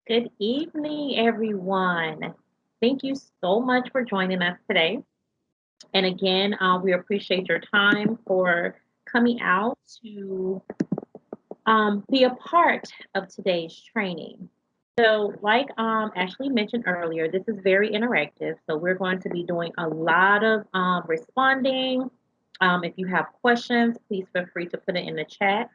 Good evening, everyone. Thank you so much for joining us today. And again, we appreciate your time for coming out to be a part of today's training. So, like Ashley mentioned earlier, this is very interactive. So, we're going to be doing a lot of responding. If you have questions, please feel free to put it in the chat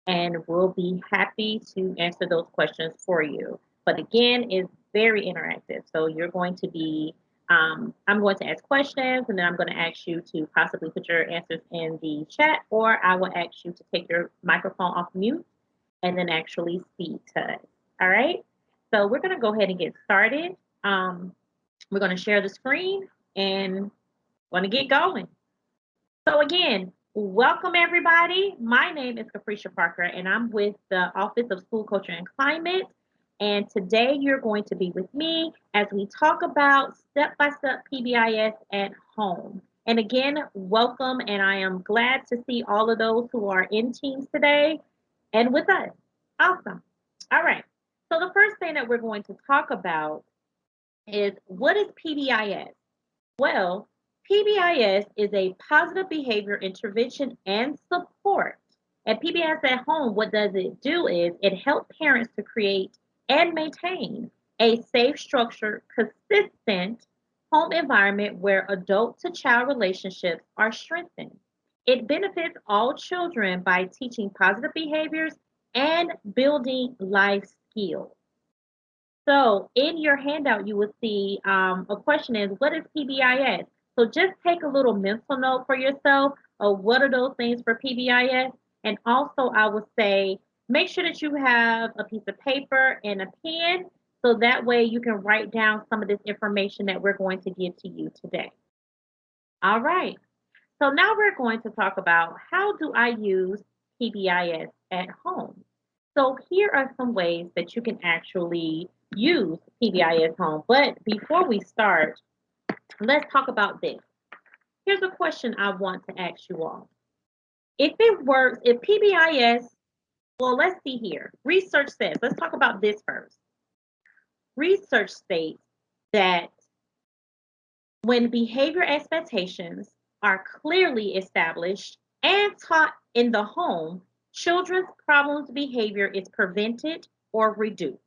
and we'll be happy to answer those questions for you. But again, it's very interactive. So you're going to be, I'm going to ask questions and then I'm going to ask you to possibly put your answers in the chat, or I will ask you to take your microphone off mute and then actually speak to us. All right. So we're going to go ahead and get started. We're going to share the screen and want to get going. So again, welcome everybody. My name is Capricia Parker and I'm with the Office of School Culture and Climate. And today you're going to be with me as we talk about step-by-step PBIS at home. And again, welcome, and I am glad to see all of those who are in teams today and with us. Awesome. All right. So the first thing that we're going to talk about is, what is PBIS? Well, PBIS is a positive behavior intervention and support. At PBIS at home, what does it do is it helps parents to create and maintain a safe, structured, consistent home environment where adult to child relationships are strengthened. It benefits all children by teaching positive behaviors and building life skills. So in your handout, you will see a question is, what is PBIS? So just take a little mental note for yourself of what are those things for PBIS. And also I would say, make sure that you have a piece of paper and a pen so that way you can write down some of this information that we're going to give to you today. All right. So now we're going to talk about, how do I use PBIS at home? So here are some ways that you can actually use PBIS home. But before we start, let's talk about this. Here's a question I want to ask you all. If it works, if PBIS, well, let's see here. Research says, let's talk about this first. Research states that when behavior expectations are clearly established and taught in the home, children's problems behavior is prevented or reduced.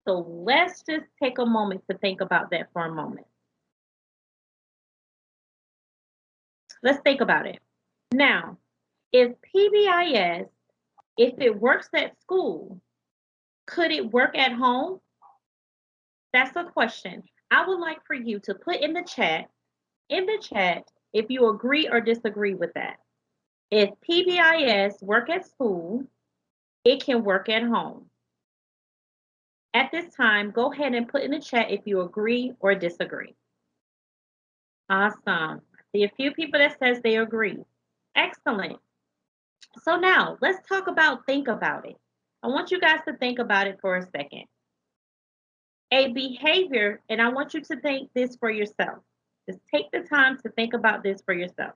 So let's just take a moment to think about that for a moment. Let's think about it. Now, if PBIS, if it works at school, could it work at home? That's a question. I would like for you to put in the chat, if you agree or disagree with that. If PBIS work at school, it can work at home. At this time, go ahead and put in the chat if you agree or disagree. Awesome. I see a few people that says they agree. Excellent. So now let's talk about, think about it. I want you guys to think about it for a second. A behavior, and I want you to think this for yourself. Just take the time to think about this for yourself.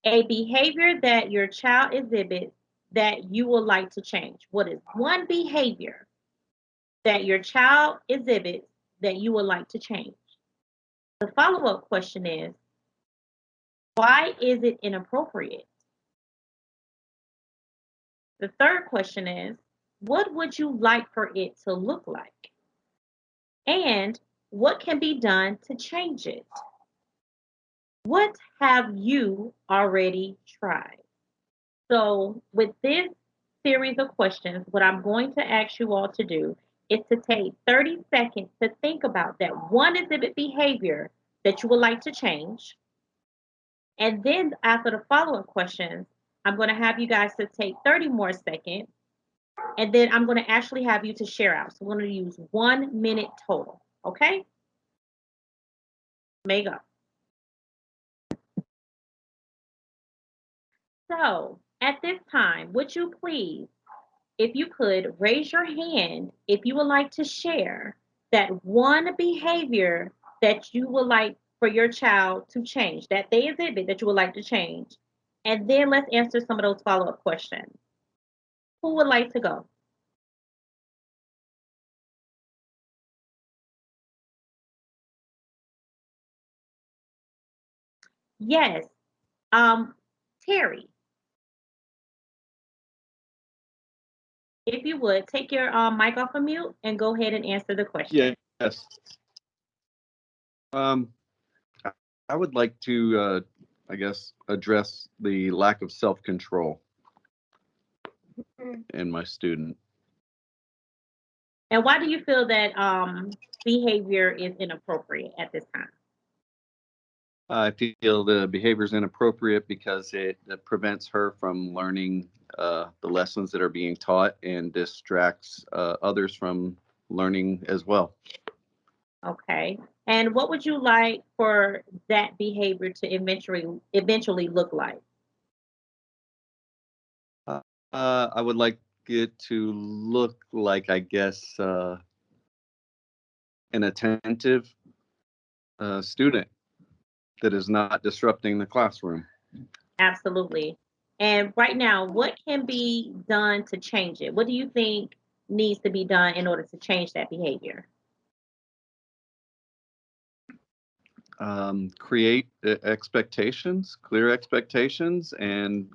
A behavior that your child exhibits that you would like to change. What is one behavior that your child exhibits that you would like to change? The follow-up question is, why is it inappropriate? The third question is, what would you like for it to look like? And what can be done to change it? What have you already tried? So with this series of questions, what I'm going to ask you all to do is to take 30 seconds to think about that one exhibit behavior that you would like to change. And then after the follow-up questions, I'm going to have you guys to take 30 more seconds. And then I'm going to actually have you to share out. So we're going to use 1 minute total. Okay? May go. So at this time, would you please, if you could, raise your hand if you would like to share that one behavior that you would like for your child to change, that they exhibit that you would like to change. And then let's answer some of those follow-up questions. Who would like to go? Yes. Terry, if you would take your mic off of mute and go ahead and answer the question. Yes. Um, I I would like to, I guess, address the lack of self-control in my student. And why do you feel that behavior is inappropriate at this time? I feel the behavior is inappropriate because it prevents her from learning the lessons that are being taught and distracts others from learning as well. Okay. And what would you like for that behavior to eventually look like? Uh, I would like it to look like, I guess, an attentive student that is not disrupting the classroom. Absolutely. And right now, what can be done to change it? What do you think needs to be done in order to change that behavior? Create expectations, clear expectations, and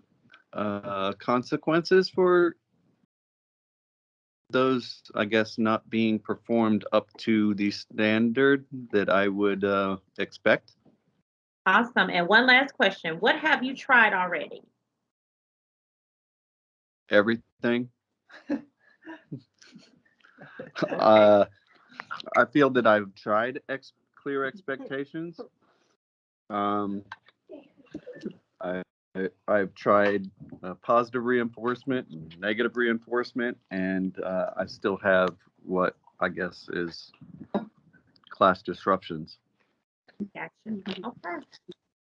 consequences for those, I guess, not being performed up to the standard that I would expect. Awesome. And one last question. What have you tried already? Everything. Okay. uh, I feel that I've tried clear expectations. Um, I, I've tried positive reinforcement, negative reinforcement, and I still have what I guess is class disruptions. Gotcha. Okay.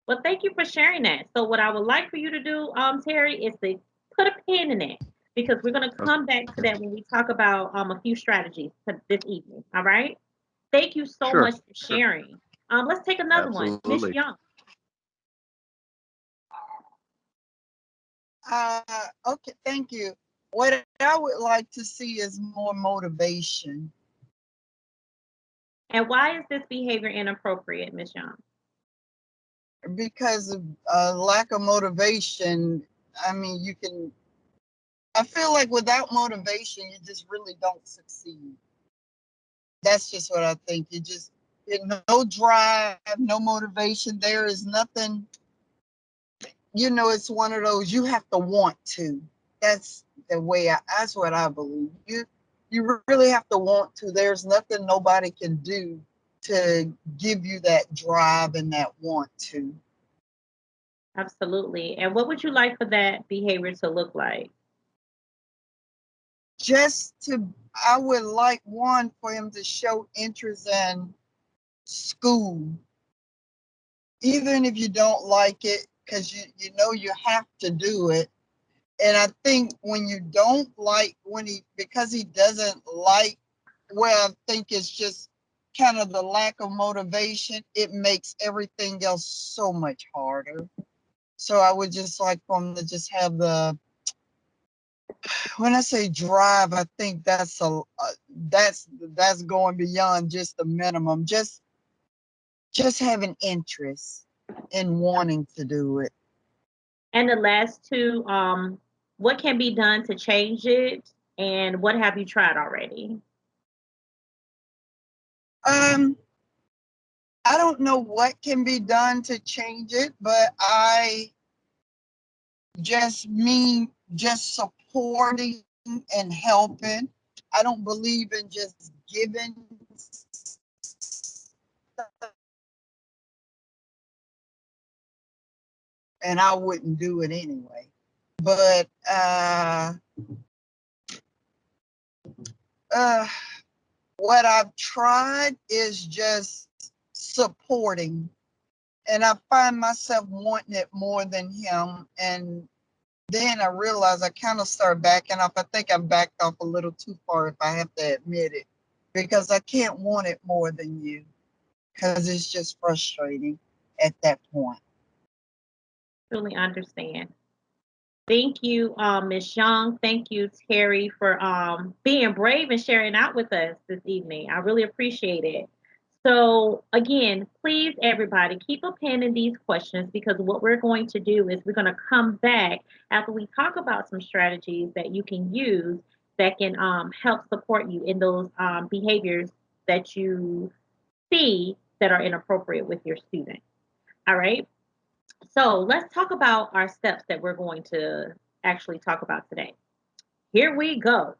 Well, thank you for sharing that. So, what I would like for you to do, Terry, is to put a pin in it because we're going to come back to Okay. that when we talk about a few strategies this evening. All right. Thank you so much Sure. for Sure. sharing. Let's take another one. Miss Absolutely. Young. Okay, thank you. What I would like to see is more motivation And why is this behavior inappropriate, Miss Young? because of lack of motivation. I mean, I feel like without motivation, you just really don't succeed. That's just what I think. No drive, no motivation. There is nothing, it's one of those you have to want to. That's that's what I believe. You really have to want to. There's nothing nobody can do to give you that drive and that want to. Absolutely. And what would you like for that behavior to look like? Just to I would like one for him to show interest in school, even if you don't like it, because you know you have to do it. And I think when you don't like because he doesn't like, well, I think it's just kind of the lack of motivation, it makes everything else so much harder. So I would just like for him to just have when I say drive, I think that's going beyond just the minimum. Just having interest in wanting to do it. And the last two, what can be done to change it? And what have you tried already? Um, I don't know what can be done to change it, but I just mean just supporting and helping. I don't believe in just giving, and I wouldn't do it anyway. But uh, what I've tried is just supporting, and I find myself wanting it more than him. And then I realized I kind of started backing off. I think I backed off a little too far, if I have to admit it, because I can't want it more than you, because it's just frustrating at that point. Truly understand. Thank you, Ms. Young. Thank you, Terry, for being brave and sharing out with us this evening. I really appreciate it. So again, please everybody keep a pen in these questions because what we're going to do is we're going to come back after we talk about some strategies that you can use that can help support you in those behaviors that you see that are inappropriate with your student. All right. So let's talk about our steps that we're going to actually talk about today. Here we go.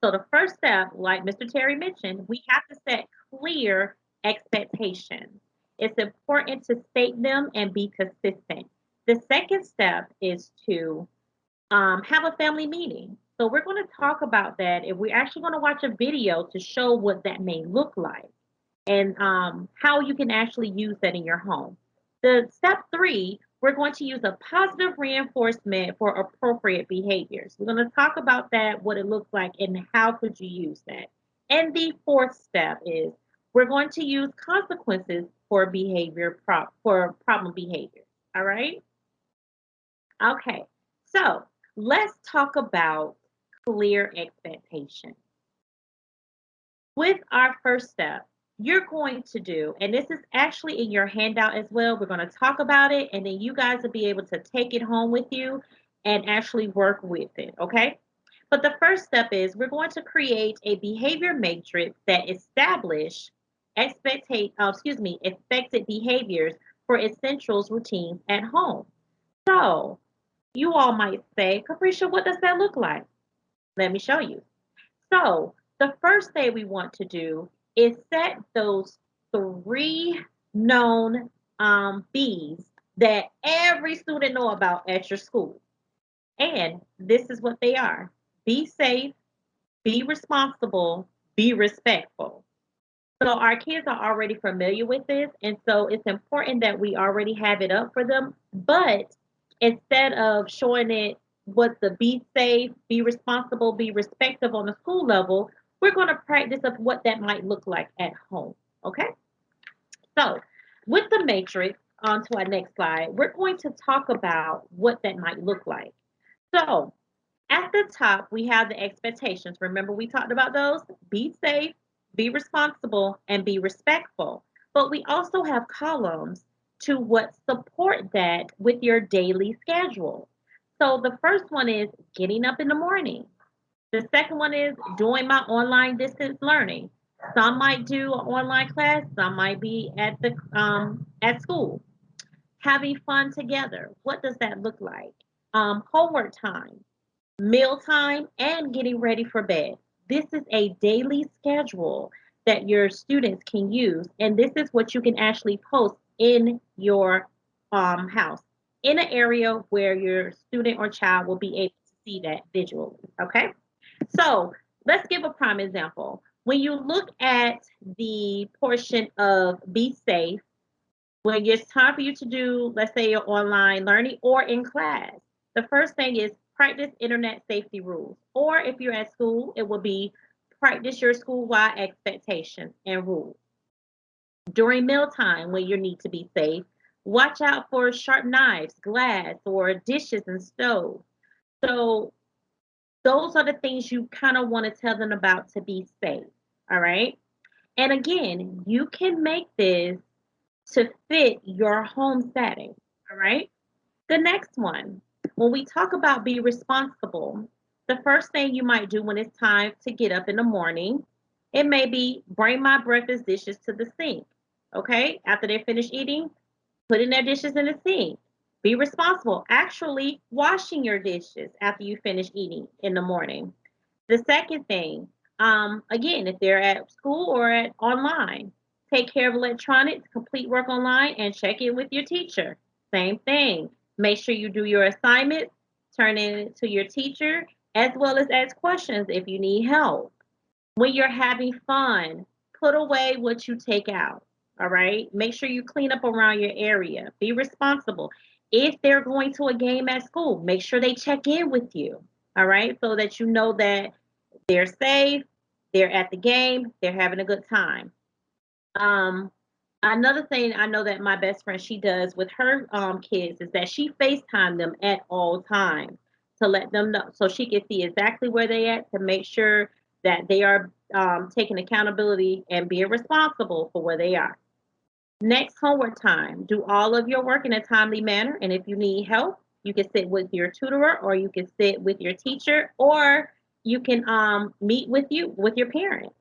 So the first step, like Mr. Terry mentioned, we have to set clear expectations. It's important to state them and be consistent. The second step is to have a family meeting. So we're going to talk about that, and we're actually going to watch a video to show what that may look like and how you can actually use that in your home. The step three, we're going to use a positive reinforcement for appropriate behaviors. We're going to talk about that, what it looks like, and how could you use that. And the fourth step is we're going to use consequences for for problem behavior. All right. Okay. So let's talk about clear expectations. With our first step, you're going to do, and this is actually in your handout as well. We're going to talk about it, and then you guys will be able to take it home with you and actually work with it, okay? But the first step is we're going to create a behavior matrix that establish expected behaviors for essentials routines at home. So you all might say, Capricia, what does that look like? Let me show you. So the first thing we want to do is set those three known B's that every student know about at your school. And this is what they are. Be safe, be responsible, be respectful. So our kids are already familiar with this, and so it's important that we already have it up for them. But instead of showing it what the be safe, be responsible, be respectful on the school level, we're going to practice of what that might look like at home. Okay? So with the matrix, on to our next slide, we're going to talk about what that might look like. So at the top, we have the expectations. Remember, we talked about those? Be safe, be responsible, and be respectful. But we also have columns to what support that with your daily schedule. So the first one is getting up in the morning. The second one is doing my online distance learning. Some might do an online class, some might be at school. Having fun together. What does that look like? Homework time, mealtime, and getting ready for bed. This is a daily schedule that your students can use, and this is what you can actually post in your house in an area where your student or child will be able to see that visually. Okay, so let's give a prime example. When you look at the portion of be safe, when it's time for you to do, let's say, your online learning or in class, the first thing is practice internet safety rules. Or if you're at school, it will be practice your school-wide expectations and rules. During mealtime, when you need to be safe, watch out for sharp knives, glass, or dishes and stove. So those are the things you kind of want to tell them about to be safe. All right. And again, you can make this to fit your home setting. All right. The next one, when we talk about be responsible, the first thing you might do when it's time to get up in the morning, it may be bring my breakfast dishes to the sink. Okay. After they finish eating, putting their dishes in the sink. Be responsible. Actually, washing your dishes after you finish eating in the morning. The second thing, again, if they're at school or at online, take care of electronics, complete work online, and check in with your teacher. Same thing. Make sure you do your assignments, turn it to your teacher, as well as ask questions if you need help. When you're having fun, put away what you take out. All right. Make sure you clean up around your area. Be responsible. If they're going to a game at school, make sure they check in with you. All right. So that you know that they're safe, they're at the game, they're having a good time. Um, Another thing I know that my best friend she does with her kids is that she FaceTime them at all times to let them know so she can see exactly where they at to make sure that they are taking accountability and being responsible for where they are. Next, homework time. Do all of your work in a timely manner. And if you need help, you can sit with your tutor or you can sit with your teacher or you can meet with your parents.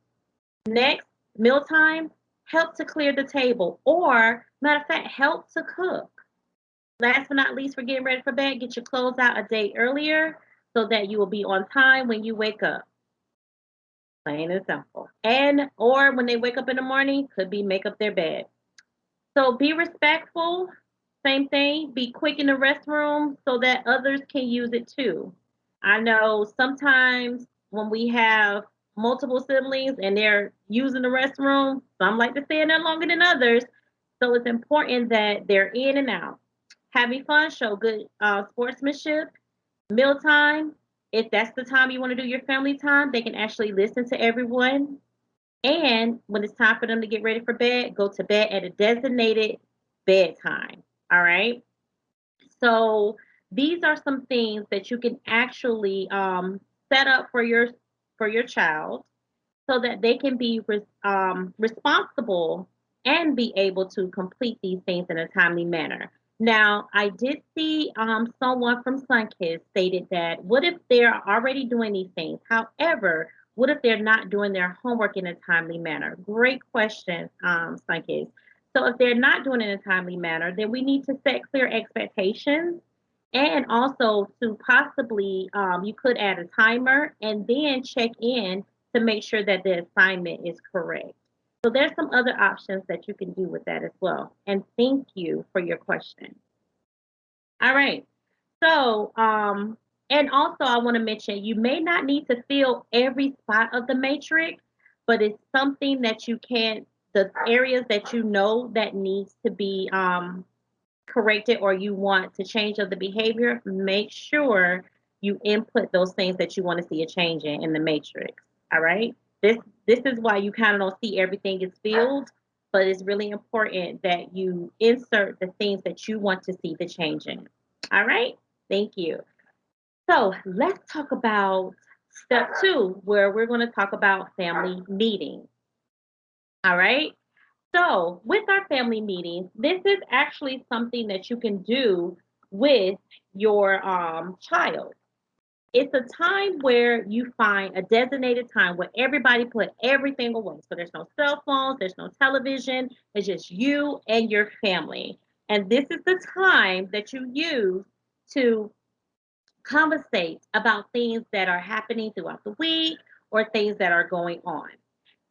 Next, mealtime, help to clear the table or matter of fact, help to cook. Last but not least, for getting ready for bed, get your clothes out a day earlier so that you will be on time when you wake up. Plain and simple. And or when they wake up in the morning, could be make up their bed. So be respectful. Same thing. Be quick in the restroom so that others can use it too. I know sometimes when we have multiple siblings and they're using the restroom, some like to stay in there longer than others. So it's important that they're in and out. Having fun, show good sportsmanship. Mealtime, if that's the time you want to do your family time, they can actually listen to everyone. And when it's time for them to get ready for bed, go to bed at a designated bedtime. All right. So these are some things that you can actually set up for your child so that they can be responsible and be able to complete these things in a timely manner. Now, I did see someone from Sunkids stated that what if they're already doing these things? However, what if they're not doing their homework in a timely manner? Great question, Sunkids. So if they're not doing it in a timely manner, then we need to set clear expectations and also to possibly, you could add a timer and then check in to make sure that the assignment is correct. So there's some other options that you can do with that as well. And thank you for your question. All right. So, and also I want to mention you may not need to fill every spot of the matrix, but it's something that you can, the areas that you know that needs to be corrected or you want to change of the behavior, make sure you input those things that you want to see a change in the matrix. All right. This is why you kind of don't see everything is filled, but it's really important that you insert the things that you want to see the change in. All right. Thank you. So let's talk about step 2, where we're going to talk about family meetings. All right. So, with our family meetings, this is actually something that you can do with your child. It's a time where you find a designated time where everybody put everything away. So, there's no cell phones, there's no television, it's just you and your family. And this is the time that you use to conversate about things that are happening throughout the week or things that are going on.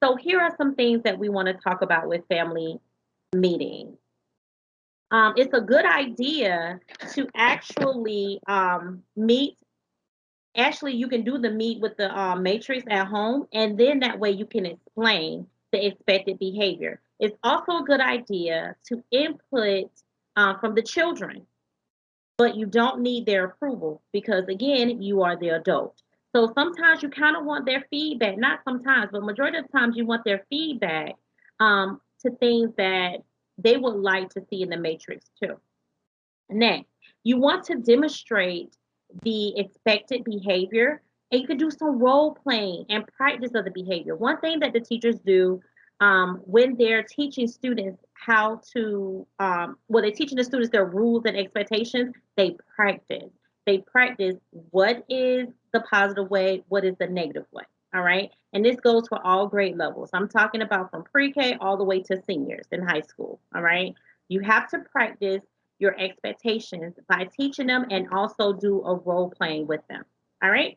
So, here are some things that we want to talk about with family meetings. It's a good idea to actually meet. Actually, you can do the meet with the matrix at home, and then that way you can explain the expected behavior. It's also a good idea to input from the children, but you don't need their approval because, again, you are the adult. So sometimes you kind of want their feedback, not sometimes, but majority of the times you want their feedback to things that they would like to see in the matrix too. Next, you want to demonstrate the expected behavior, and you can do some role playing and practice of the behavior. One thing that the teachers do when they're teaching students how to, well, they're teaching the students their rules and expectations, they practice. They practice what is the positive way, what is the negative way. All right. And this goes for all grade levels. I'm talking about from pre-K all the way to seniors in high school. All right. You have to practice your expectations by teaching them and also do a role playing with them. All right.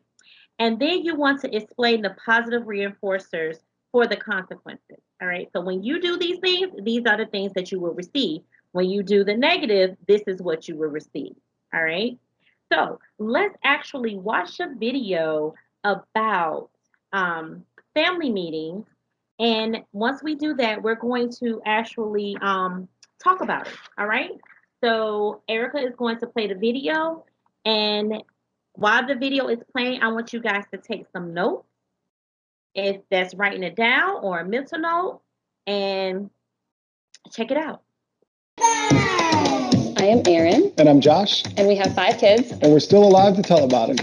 And then you want to explain the positive reinforcers for the consequences. All right. So when you do these things, these are the things that you will receive. When you do the negative, this is what you will receive. All right. So let's actually watch a video about family meetings. And once we do that, we're going to actually talk about it. All right. So Erica is going to play the video. And while the video is playing, I want you guys to take some notes. If that's writing it down or a mental note, and check it out. I am Erin. And I'm Josh. And we have 5 kids. And we're still alive to tell about it.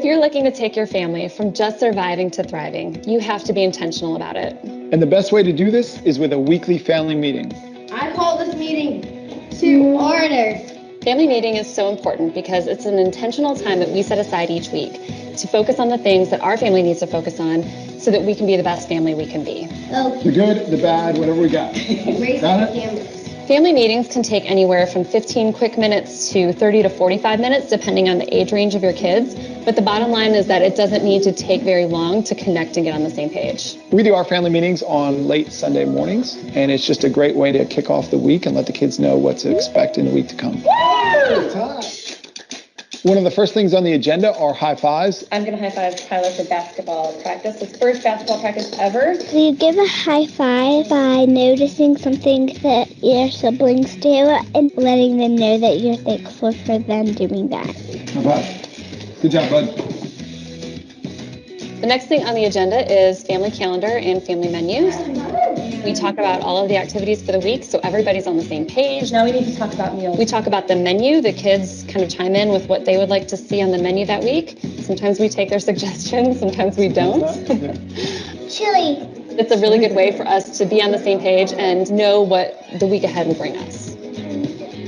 If you're looking to take your family from just surviving to thriving, you have to be intentional about it. And the best way to do this is with a weekly family meeting. I call this meeting to order. Family meeting is so important because it's an intentional time that we set aside each week to focus on the things that our family needs to focus on so that we can be the best family we can be. Oh, The good, the bad, whatever we got. raise Got the it? cameras. Family meetings can take anywhere from 15 quick minutes to 30 to 45 minutes, depending on the age range of your kids. But the bottom line is that it doesn't need to take very long to connect and get on the same page. We do our family meetings on late Sunday mornings, and it's just a great way to kick off the week and let the kids know what to expect in the week to come. One of the first things on the agenda are high fives. I'm going to high five Tyler for basketball practice. His first basketball practice ever. You give a high five by noticing something that your siblings do and letting them know that you're thankful for them doing that. High five. Good job, bud. The next thing on the agenda is family calendar and family menus. We talk about all of the activities for the week so everybody's on the same page. Now we need to talk about meals. We talk about the menu. The kids kind of chime in with what they would like to see on the menu that week. Sometimes we take their suggestions, sometimes we don't. Chili. It's a really good way for us to be on the same page and know what the week ahead will bring us.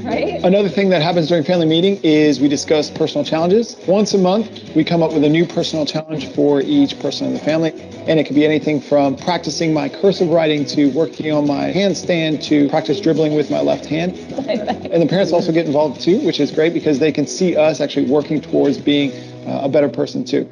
Right? Another thing that happens during family meeting is we discuss personal challenges. Once a month, we come up with a new personal challenge for each person in the family. And it could be anything from practicing my cursive writing to working on my handstand to practice dribbling with my left hand. And the parents also get involved too, which is great because they can see us actually working towards being a better person too.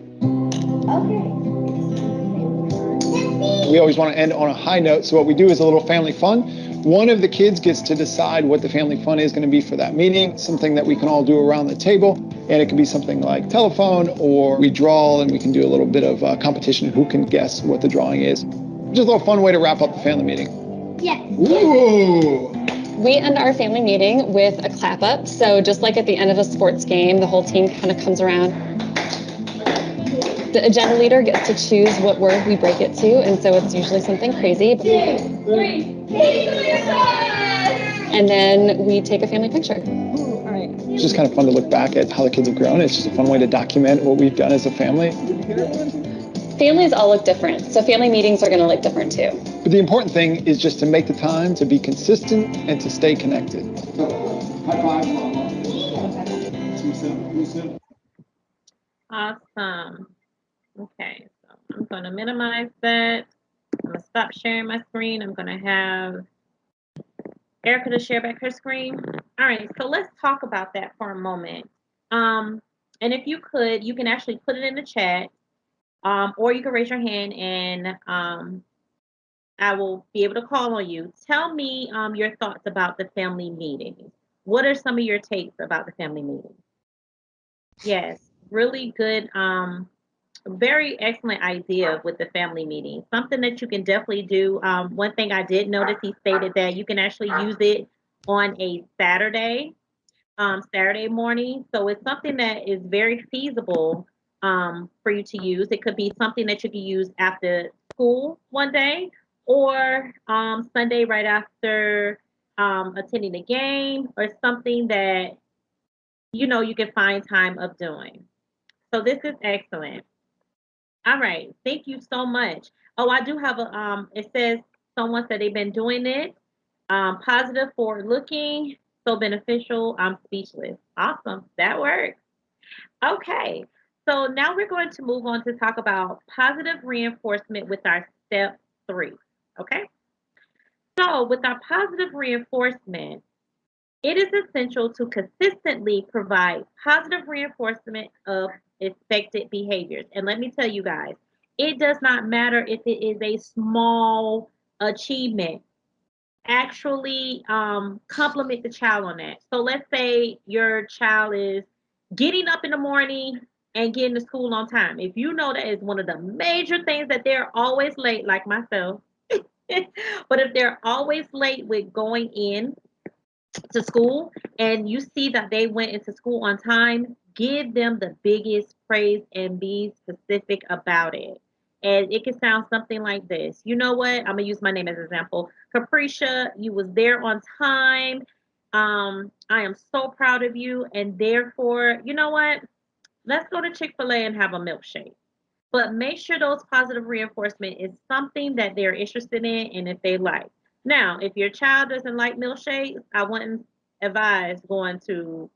We always want to end on a high note, so what we do is a little family fun. One of the kids gets to decide what the family fun is going to be for that meeting, something that we can all do around the table. And it can be something like telephone, or we draw and we can do a little bit of competition who can guess what the drawing is. Just a little fun way to wrap up the family meeting. Yeah. Ooh. We end our family meeting with a clap up. So just like at the end of a sports game, the whole team kind of comes around. The agenda leader gets to choose what word we break it to, and so it's usually something crazy. 2, 3, And then we take a family picture. It's just kind of fun to look back at how the kids have grown. It's just a fun way to document what we've done as a family. Families all look different, so family meetings are going to look different too. But the important thing is just to make the time to be consistent and to stay connected. High five, Mama. Awesome. Okay, so I'm going to minimize that. I'm going to stop sharing my screen. I'm going to have Erica to share back her screen. All right, so let's talk about that for a moment. And if you could, you can actually put it in the chat, or you can raise your hand and I will be able to call on you. Tell me your thoughts about the family meeting. What are some of your takes about the family meeting? Yes, really good. Very excellent idea with the family meeting. Something that you can definitely do. One thing I did notice, he stated that you can actually use it on a Saturday, Saturday morning. So it's something that is very feasible for you to use. It could be something that you can use after school one day, or Sunday right after attending a game, or something that you can find time of doing. So this is excellent. All right. Thank you so much. Oh, I do have a it says someone said they've been doing it. Positive, forward looking, so beneficial. I'm speechless. Awesome. That works. Okay. So now we're going to move on to talk about positive reinforcement with our step 3. Okay. So with our positive reinforcement, it is essential to consistently provide positive reinforcement of expected behaviors. And let me tell you guys, it does not matter if it is a small achievement. Actually, compliment the child on that. So let's say your child is getting up in the morning and getting to school on time. If you know that is one of the major things that they're always late, like myself, but if they're always late with going in to school and you see that they went into school on time, give them the biggest praise and be specific about it. And it can sound something like this. You know what? I'm gonna use my name as an example. Capricia, you was there on time. I am so proud of you, and therefore, you know what? let's go to Chick-fil-A and have a milkshake. But make sure those positive reinforcement is something that they're interested in and if they like. Now, if your child doesn't like milkshakes, I wouldn't advise going to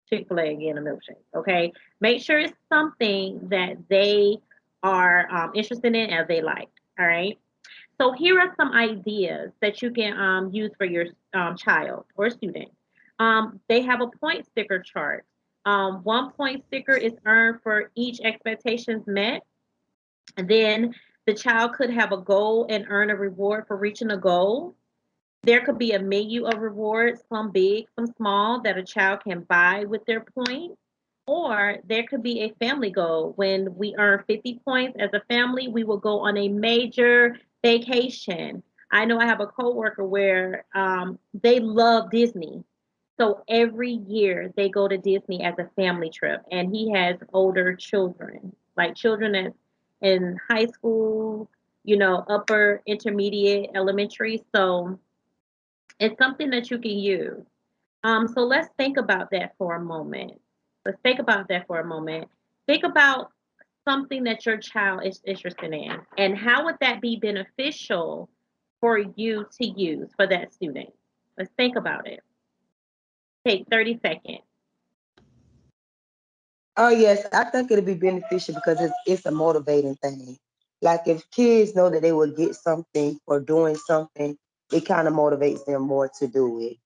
Chick-fil-A and getting a milkshake. Okay, make sure it's something that they are interested in and they like. All right. So here are some ideas that you can use for your child or student. They have a point sticker chart. 1 point sticker is earned for each expectations met. And then the child could have a goal and earn a reward for reaching a goal. There could be a menu of rewards, some big, some small, that a child can buy with their points. Or there could be a family goal. When we earn 50 points as a family, we will go on a major vacation. I know I have a coworker where they love Disney. So every year they go to Disney as a family trip, and he has older children, like children in high school, upper, intermediate, elementary. So it's something that you can use. So let's think about that for a moment. Let's think about that for a moment. Think about something that your child is interested in, and how would that be beneficial for you to use for that student? Let's think about it. Take 30 seconds. Oh yes, I think it'll be beneficial because it's a motivating thing. Like if kids know that they will get something for doing something, it kind of motivates them more to do it.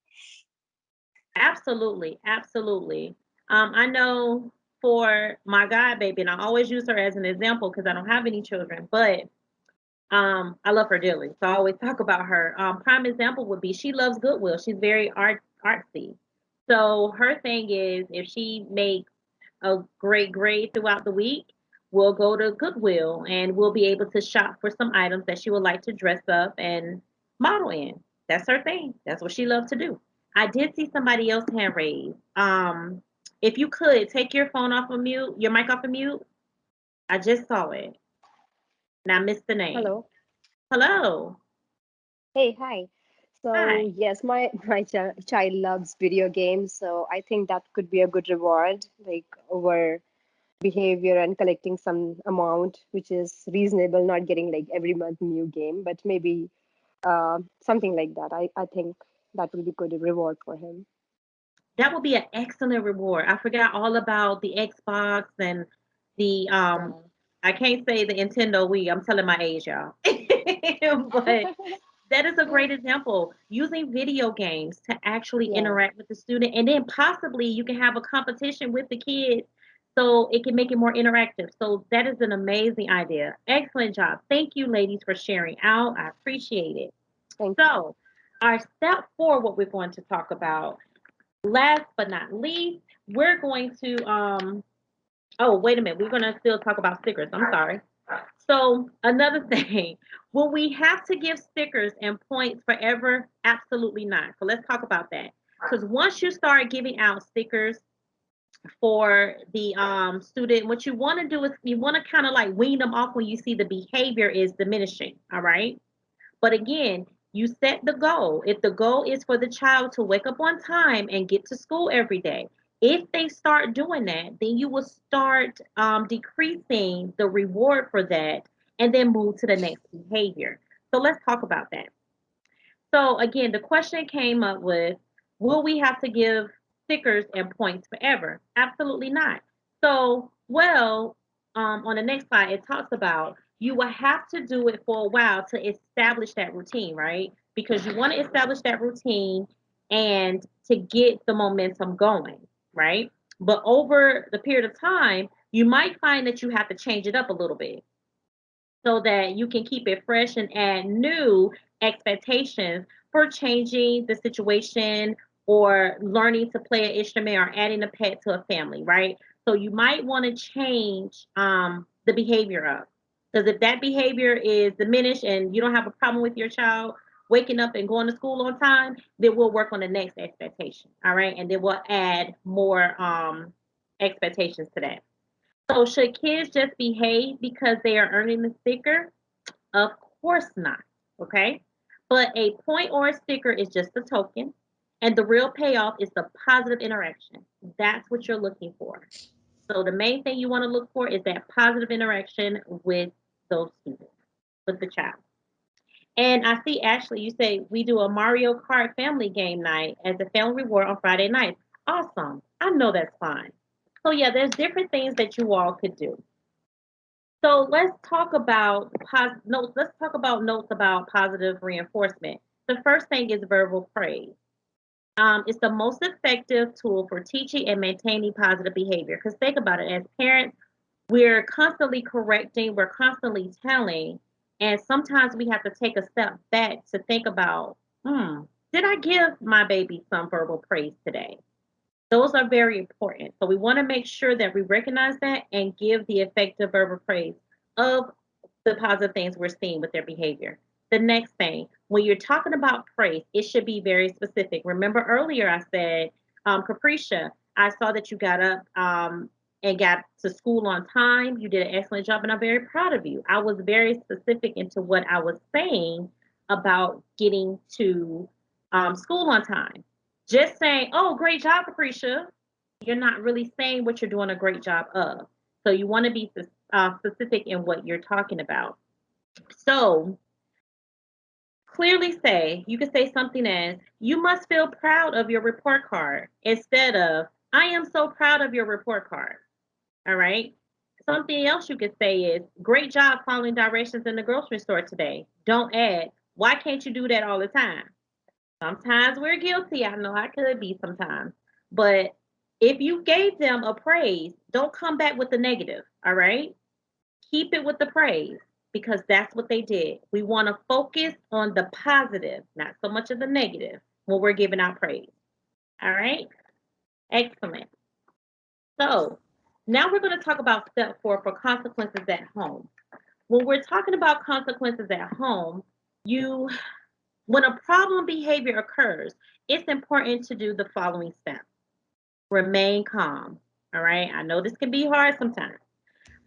Absolutely, absolutely. I know for my god baby, and I always use her as an example because I don't have any children, but I love her dearly, so I always talk about her. Prime example would be she loves Goodwill. She's very artsy. So her thing is if she makes a great grade throughout the week, we'll go to Goodwill and we'll be able to shop for some items that she would like to dress up and model in. That's her thing. That's what she loves to do. I did see somebody else hand raised. If you could take your phone off of mute, your mic off of mute. I just saw it. And I missed the name. Hello. Hello. Hey, hi. Hi. So yes, my child loves video games, so I think that could be a good reward, like over behavior and collecting some amount, which is reasonable, not getting like every month new game, but maybe something like that. I think that will be good reward for him. That would be an excellent reward. I forgot all about the Xbox and the Yeah. I can't say the Nintendo Wii. I'm telling my age, y'all. But that is a great example. Using video games to actually Yeah. interact with the student, and then possibly you can have a competition with the kids so it can make it more interactive. So that is an amazing idea. Excellent job. Thank you, ladies, for sharing out. I appreciate it. Thank you. So, our step four, what we're going to talk about, last but not least, we're going to oh, wait a minute. We're going to still talk about stickers. I'm sorry. So, another thing, will we have to give stickers and points forever? Absolutely not. So, let's talk about that. Because once you start giving out stickers for the student, what you want to do is you want to kind of like wean them off when you see the behavior is diminishing. All right. But again, you set the goal. If the goal is for the child to wake up on time and get to school every day, if they start doing that, then you will start decreasing the reward for that and then move to the next behavior. So let's talk about that. So again, the question came up with, will we have to give stickers and points forever? Absolutely not. So, well, on the next slide, it talks about you will have to do it for a while to establish that routine, right? Because you want to establish that routine and to get the momentum going, right? But over the period of time, you might find that you have to change it up a little bit so that you can keep it fresh and add new expectations for changing the situation or learning to play an instrument or adding a pet to a family, right? So you might want to change the behavior up. Because if that behavior is diminished and you don't have a problem with your child waking up and going to school on time, then we'll work on the next expectation. All right. And then we'll add more expectations to that. So should kids just behave because they are earning the sticker? Of course not. Okay. But a point or a sticker is just a token. And the real payoff is the positive interaction. That's what you're looking for. So the main thing you want to look for is that positive interaction with those students, with the child. And I see, Ashley, you say we do a Mario Kart family game night as a family reward on Friday nights. Awesome. I know that's fine. So yeah, there's different things that you all could do. So let's talk about notes. Let's talk about notes about positive reinforcement. The first thing is verbal praise. It's the most effective tool for teaching and maintaining positive behavior. Because think about it, as parents, we're constantly correcting, we're constantly telling, and sometimes we have to take a step back to think about, did I give my baby some verbal praise today? Those are very important. So we want to make sure that we recognize that and give the effective verbal praise of the positive things we're seeing with their behavior. The next thing, when you're talking about praise, it should be very specific. Remember earlier I said, Capricia, I saw that you got up and got to school on time. You did an excellent job, and I'm very proud of you. I was very specific into what I was saying about getting to school on time. Just saying, oh, great job, Capricia, you're not really saying what you're doing a great job of. So you want to be specific in what you're talking about. So clearly say, you can say something as, you must feel proud of your report card instead of, I am so proud of your report card. All right. Something else you could say is, great job following directions in the grocery store today. Don't add, why can't you do that all the time? Sometimes we're guilty. I know I could be sometimes. But if you gave them a praise, don't come back with the negative. All right. Keep it with the praise because that's what they did. We want to focus on the positive, not so much of the negative when we're giving out praise. All right. Excellent. So now we're going to talk about step 4 for consequences at home. When we're talking about consequences at home, when a problem behavior occurs, it's important to do the following steps. Remain calm. All right. I know this can be hard sometimes,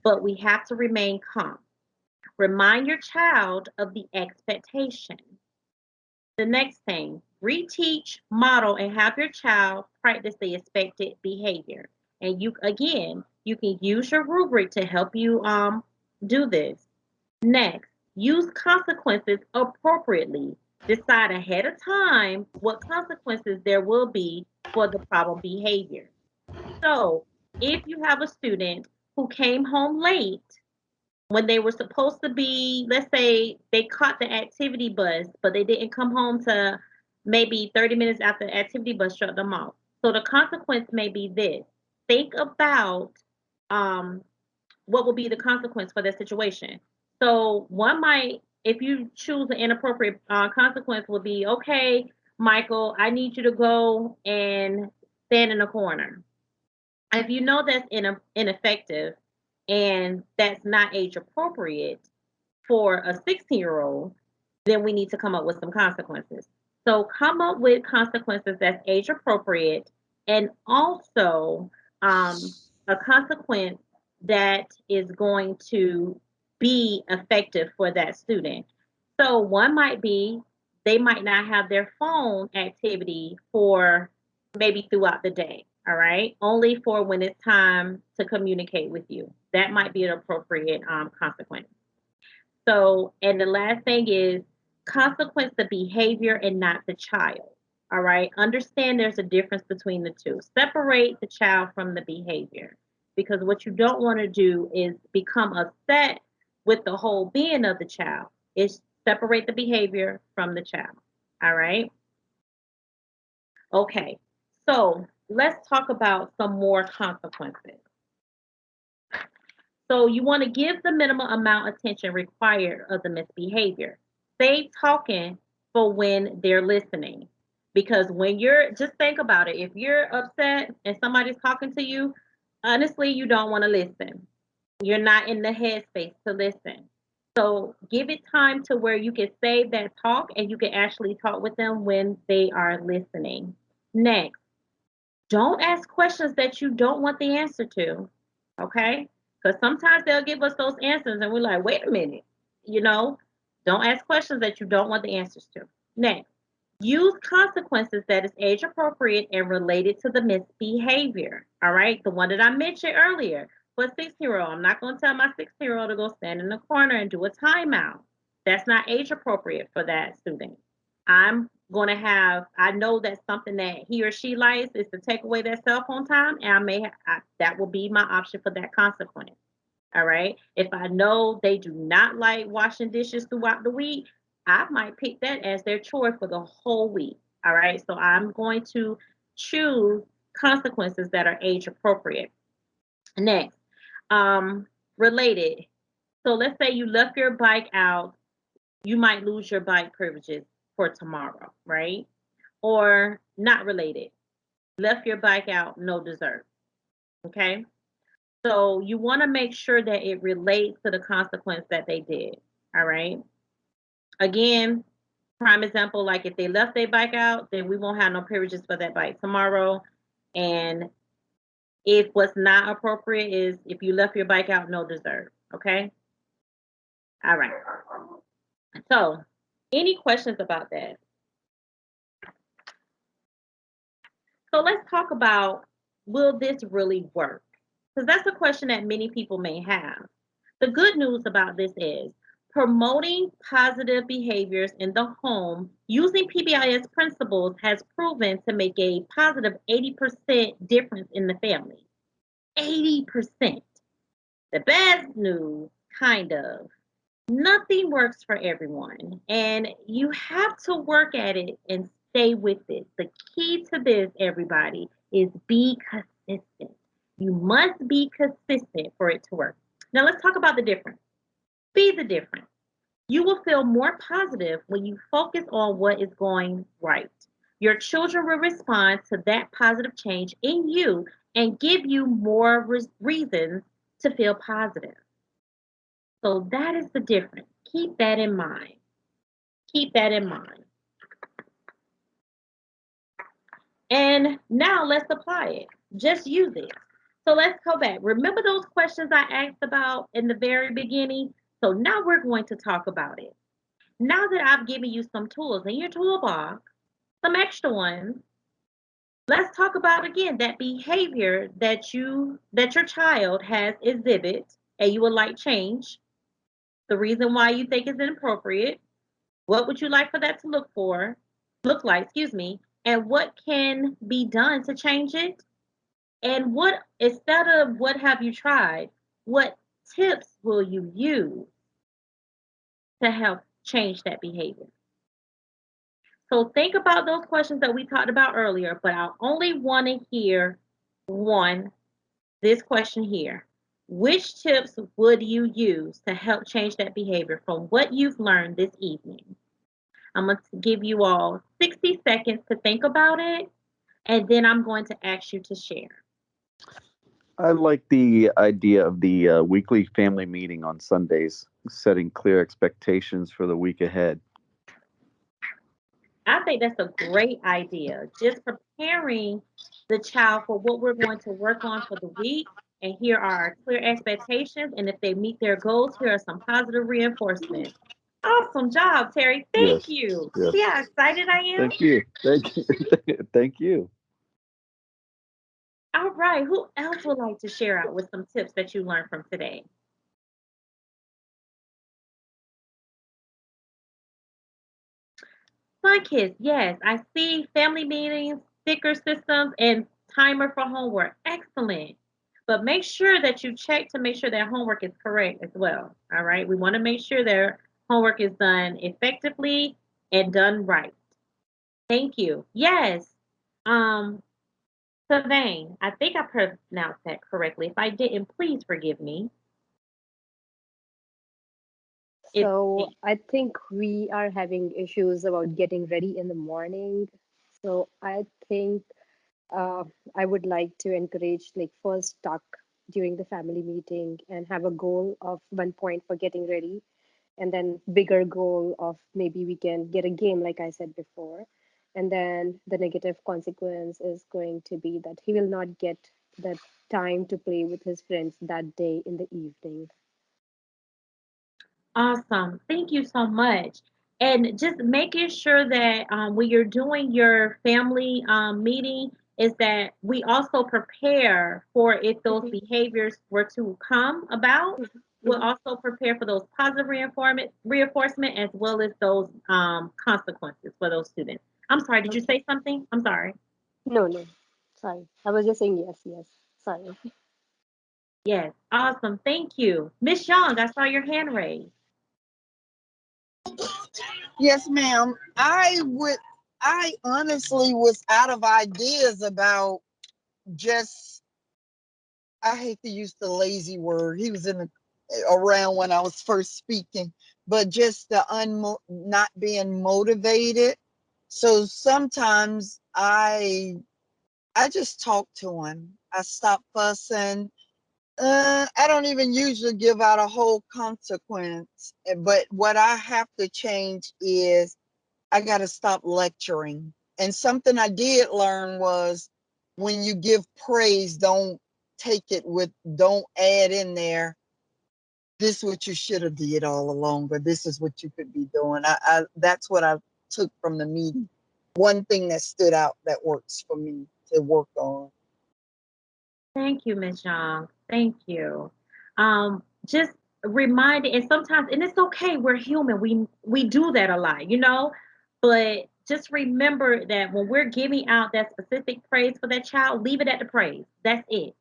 but we have to remain calm. Remind your child of the expectation. The next thing, reteach, model, and have your child practice the expected behavior. And you can use your rubric to help you do this. Next, use consequences appropriately. Decide ahead of time what consequences there will be for the problem behavior. So, if you have a student who came home late when they were supposed to be, let's say they caught the activity bus, but they didn't come home to maybe 30 minutes after the activity bus dropped them off. So the consequence may be this. Think about what will be the consequence for that situation. So one might, if you choose an inappropriate consequence, will be, okay, Michael, I need you to go and stand in a corner. If you know that's ineffective and that's not age appropriate for a 16-year-old, then we need to come up with some consequences. So come up with consequences that's age appropriate and also a consequence that is going to be effective for that student. So one might be they might not have their phone activity for maybe throughout the day. All right. Only for when it's time to communicate with you. That might be an appropriate consequence. So, and the last thing is consequence the behavior and not the child. All right. Understand there's a difference between the two. Separate the child from the behavior because what you don't want to do is become upset with the whole being of the child. It's separate the behavior from the child. All right. Okay. So let's talk about some more consequences. So you want to give the minimum amount of attention required of the misbehavior. Stay talking for when they're listening. Because when you're, just think about it. If you're upset and somebody's talking to you, honestly, you don't want to listen. You're not in the headspace to listen. So give it time to where you can save that talk and you can actually talk with them when they are listening. Next, don't ask questions that you don't want the answer to. Okay? Because sometimes they'll give us those answers and we're like, wait a minute, don't ask questions that you don't want the answers to. Next, Use consequences that is age appropriate and related to the misbehavior. All right, the one that I mentioned earlier. For a 16-year-old, I'm not going to tell my 16-year-old to go stand in the corner and do a timeout. That's not age appropriate for that student. I'm going to have, I know that's something that he or she likes is to take away their cell phone time, and that will be my option for that consequence. All right. If I know they do not like washing dishes throughout the week, I might pick that as their chore for the whole week. All right. So I'm going to choose consequences that are age appropriate. Next, um, related. So let's say you left your bike out, you might lose your bike privileges for tomorrow, right? Or not related. Left your bike out, no dessert. Okay. So you want to make sure that it relates to the consequence that they did. All right. Again, prime example, like if they left their bike out, then we won't have no privileges for that bike tomorrow. And if what's not appropriate is if you left your bike out, no dessert. Okay. All right. So any questions about that? So let's talk about, will this really work? Because that's a question that many people may have. The good news about this is promoting positive behaviors in the home using PBIS principles has proven to make a positive 80% difference in the family. 80%. The bad news, kind of, nothing works for everyone, and you have to work at it and stay with it. The key to this, everybody, is be consistent. You must be consistent for it to work. Now, let's talk about the difference. Be the difference. You will feel more positive when you focus on what is going right. Your children will respond to that positive change in you and give you more reasons to feel positive. So that is the difference. Keep that in mind. Keep that in mind. And now let's apply it. Just use it. So let's go back. Remember those questions I asked about in the very beginning? So now we're going to talk about it. Now that I've given you some tools in your toolbox, some extra ones, let's talk about again that behavior that your child has exhibit and you would like change. The reason why you think it's inappropriate. What would you like for that to look like, excuse me, and what can be done to change it? And what, instead of what have you tried, what tips will you use to help change that behavior? So think about those questions that we talked about earlier, but I only want to hear one, this question here. Which tips would you use to help change that behavior from what you've learned this evening? I'm going to give you all 60 seconds to think about it, and then I'm going to ask you to share. I like the idea of the weekly family meeting on Sundays, setting clear expectations for the week ahead. I think that's a great idea. Just preparing the child for what we're going to work on for the week. And here are our clear expectations. And if they meet their goals, here are some positive reinforcements. Awesome job, Terry. Thank Yes. you. Yes. See how excited I am? Thank you. Thank you. Thank you. All right. Who else would like to share out with some tips that you learned from today? Fun kids, yes. I see family meetings, sticker systems, and timer for homework. Excellent. But make sure that you check to make sure that homework is correct as well. All right. We want to make sure their homework is done effectively and done right. Thank you. Yes. Um, Savane, I think I pronounced that correctly. If I didn't, please forgive me. It, So I think we are having issues about getting ready in the morning. So I think uh, I would like to encourage, like, first talk during the family meeting and have a goal of 1 point for getting ready, and then bigger goal of maybe we can get a game, like I said before. And then the negative consequence is going to be that he will not get the time to play with his friends that day in the evening. Awesome. Thank you so much. And just making sure that when you're doing your family meeting, is that we also prepare for if those Mhm, behaviors were to come about. mhm, We'll mhm. also prepare for those positive reinforcement as well as those consequences for those students. I'm sorry, did you Okay. say something? I'm sorry. No, no. Sorry. I was just saying yes, yes. Sorry. Yes, awesome. Thank you. Miss Young, I saw your hand raised. Yes, ma'am. I honestly was out of ideas about just, I hate to use the lazy word. He was in the, around when I was first speaking, but just the not being motivated. So sometimes I just talk to him. I stop fussing. I don't even usually give out a whole consequence, but what I have to change is I got to stop lecturing. And something I did learn was when you give praise, don't take it with, don't add in there, this is what you should have did all along, or this is what you could be doing. That's what I took from the meeting. One thing that stood out that works for me to work on. Thank you, Miss Young. Thank you. Just reminding, and sometimes, and it's okay. We're human. We do that a lot, you know. But just remember that when we're giving out that specific praise for that child, leave it at the praise. That's it.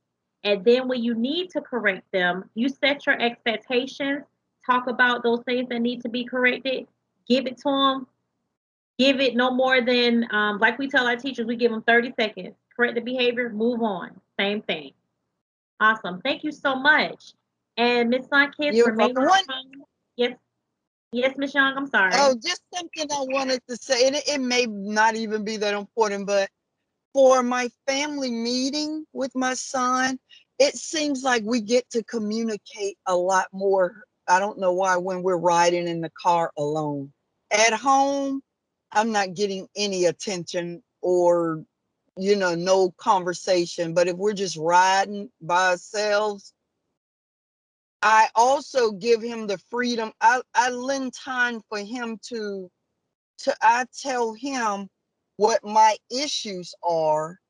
And then when you need to correct them, you set your expectations. Talk about those things that need to be corrected. Give it to them. Give it no more than, like we tell our teachers, we give them 30 seconds. Correct the behavior, move on. Same thing. Awesome. Thank you so much. And Miss Kids, You're remain welcome. One, strong. Yes, yes, Miss Young. I'm sorry. oh, just something I wanted to say, and it may not even be that important, but for my family meeting with my son, it seems like we get to communicate a lot more. I don't know why when we're riding in the car alone. At home, I'm not getting any attention or, no conversation. But if we're just riding by ourselves, I also give him the freedom. I lend time for him I tell him what my issues are,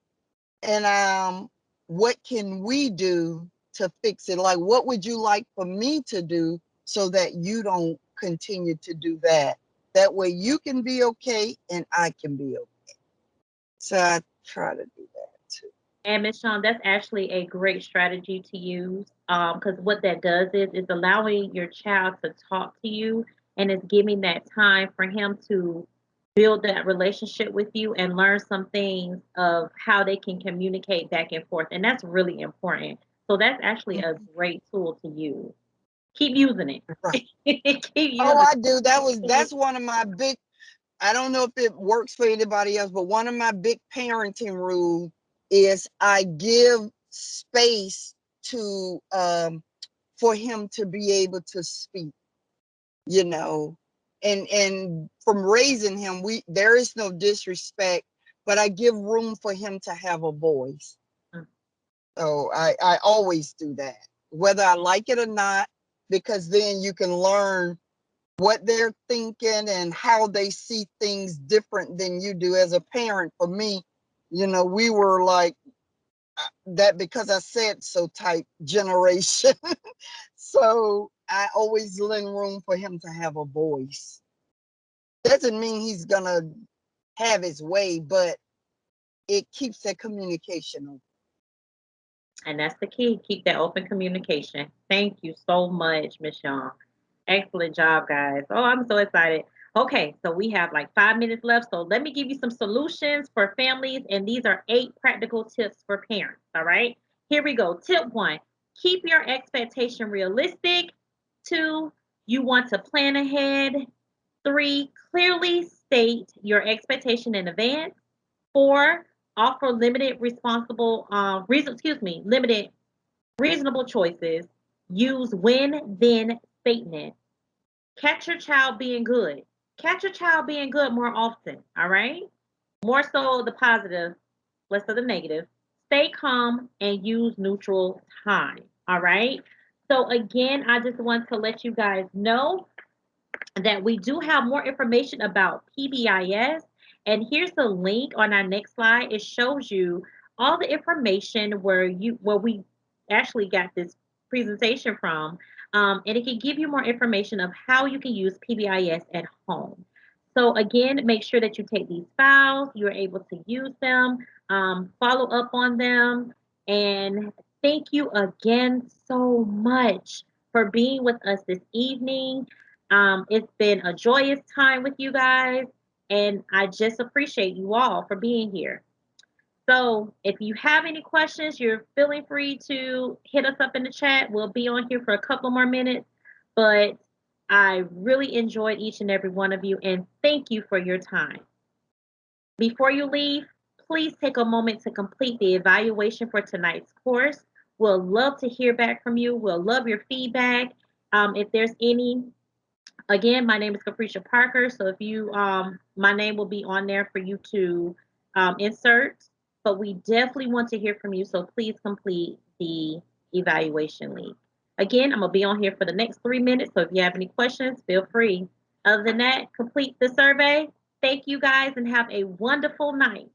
and what can we do to fix it? Like, what would you like for me to do so that you don't continue to do that? That way you can be okay and I can be okay. So I try to do that too. And Miss Sean, that's actually a great strategy to use because what that does is allowing your child to talk to you and it's giving that time for him to build that relationship with you and learn some things of how they can communicate back and forth. And that's really important. So that's actually a great tool to use. Keep using it. Right. Keep Oh, using I do. it. That's one of my big, I don't know if it works for anybody else, but one of my big parenting rules is I give space to for him to be able to speak, you know. And from raising him, there is no disrespect, but I give room for him to have a voice. Mm. So I always do that, whether I like it or not, because then you can learn what they're thinking and how they see things different than you do as a parent. For me, we were like that because I said so type generation. So I always lend room for him to have a voice. Doesn't mean he's gonna have his way, but it keeps that communication open. And that's the key. Keep that open communication. Thank you so much, Miss Young. Excellent job, guys. Oh, I'm so excited. Okay, so we have like 5 minutes left. So let me give you some solutions for families, and these are 8 practical tips for parents. All right, here we go. Tip one: keep your expectation realistic. Two, you want to plan ahead. Three, clearly state your expectation in advance. Four, offer limited reasonable choices. Use when then statement. Catch your child being good. Catch your child being good more often. All right. More so the positive, less of the negative. Stay calm and use neutral time. All right. So again, I just want to let you guys know that we do have more information about PBIS. And here's the link on our next slide. It shows you all the information where we actually got this presentation from. And it can give you more information of how you can use PBIS at home. So again, make sure that you take these files, you're able to use them, follow up on them, and thank you again so much for being with us this evening. It's been a joyous time with you guys, and I just appreciate you all for being here. So, if you have any questions, you're feeling free to hit us up in the chat. We'll be on here for a couple more minutes, but I really enjoyed each and every one of you, and thank you for your time. Before you leave, please take a moment to complete the evaluation for tonight's course. We'll love to hear back from you. We'll love your feedback. If there's any, again, my name is Capricia Parker. So if you, my name will be on there for you to insert. But we definitely want to hear from you. So please complete the evaluation link. Again, I'm going to be on here for the next 3 minutes. So if you have any questions, feel free. Other than that, complete the survey. Thank you guys and have a wonderful night.